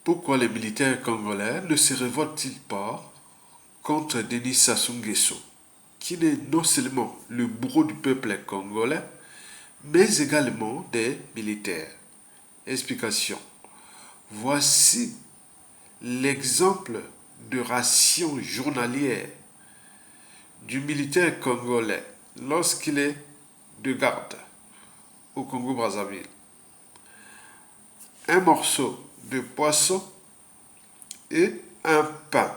Pourquoi les militaires congolais ne se révoltent-ils pas contre Denis Sassou Nguesso, qui est non seulement le bourreau du peuple congolais, mais également des militaires? Explication. Voici l'exemple de ration journalière du militaire congolais lorsqu'il est de garde au Congo-Brazzaville. Un morceau de poisson et un pain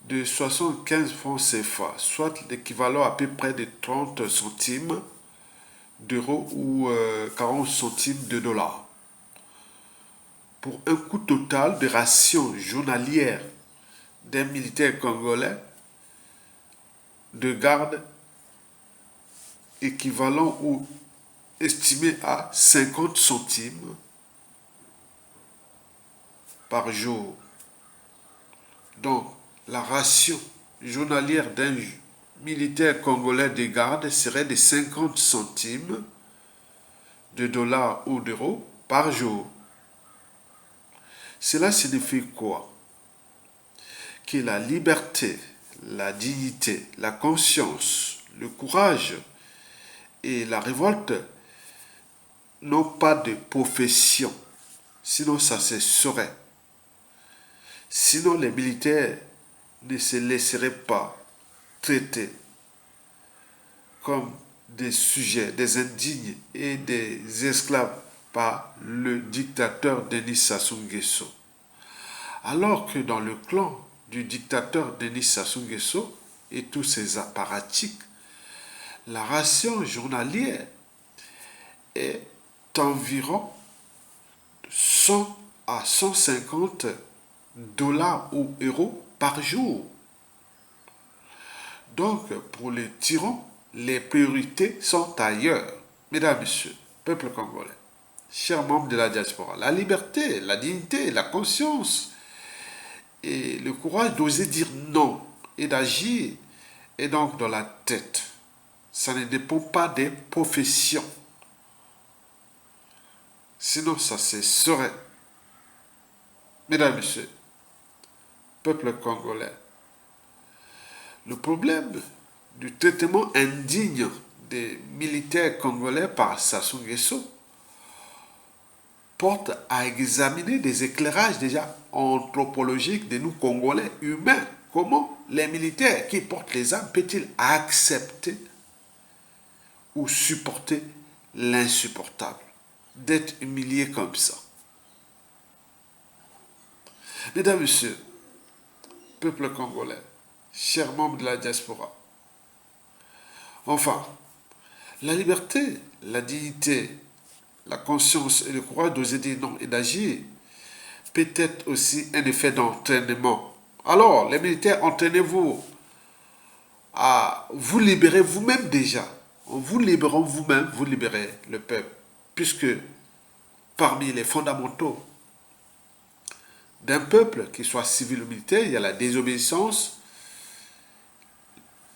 de 75 francs CFA, soit l'équivalent à peu près de 30 centimes d'euros ou 40 centimes de dollars, pour un coût total de ration journalière d'un militaire congolais de garde équivalent ou estimé à 50 centimes par jour. Donc, la ration journalière d'un militaire congolais de garde serait de 50 centimes de dollars ou d'euros par jour. Cela signifie quoi? Que la liberté, la dignité, la conscience, le courage et la révolte n'ont pas de profession, sinon ça se saurait. Sinon les militaires ne se laisseraient pas traiter comme des sujets, des indignes et des esclaves par le dictateur Denis Sassou Nguesso. Alors que dans le clan du dictateur Denis Sassou Nguesso et tous ses apparatchiks, la ration journalière est environ 100 à 150 dollars ou euros par jour. Donc, pour les tyrans, les priorités sont ailleurs. Mesdames, Messieurs, peuple congolais, chers membres de la diaspora, la liberté, la dignité, la conscience et le courage d'oser dire non et d'agir est donc dans la tête. Ça ne dépend pas des professions. Sinon, ça se saurait. Mesdames, Messieurs, peuple congolais, le problème du traitement indigne des militaires congolais par Sassou Nguesso porte à examiner des éclairages déjà anthropologiques de nous Congolais humains. Comment les militaires qui portent les armes peuvent-ils accepter ou supporter l'insupportable, d'être humiliés comme ça? Mesdames, Messieurs, peuple congolais, chers membres de la diaspora, enfin, la liberté, la dignité, la conscience et le courage d'oser dire non et d'agir peut être aussi un effet d'entraînement. Alors, les militaires, entraînez-vous à vous libérer vous-même déjà. En vous libérant vous-même, vous libérez le peuple. Puisque parmi les fondamentaux d'un peuple, qu'il soit civil ou militaire, il y a la désobéissance,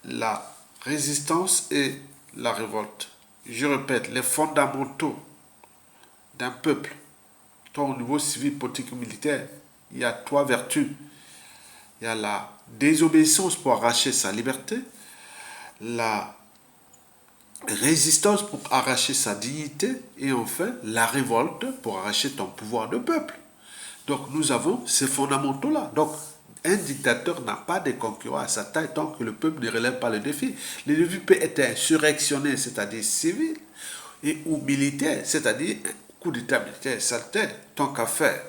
la résistance et la révolte. Je répète, les fondamentaux d'un peuple, tant au niveau civil, politique ou militaire, il y a trois vertus. Il y a la désobéissance pour arracher sa liberté, la résistance pour arracher sa dignité et enfin la révolte pour arracher ton pouvoir de peuple. Donc nous avons ces fondamentaux-là. Donc un dictateur n'a pas de concurrent à sa taille tant que le peuple ne relève pas le défi. Le défi peut être insurrectionnel, c'est-à-dire civil, et ou militaire, c'est-à-dire coup d'état militaire saltaire, tant qu'à faire.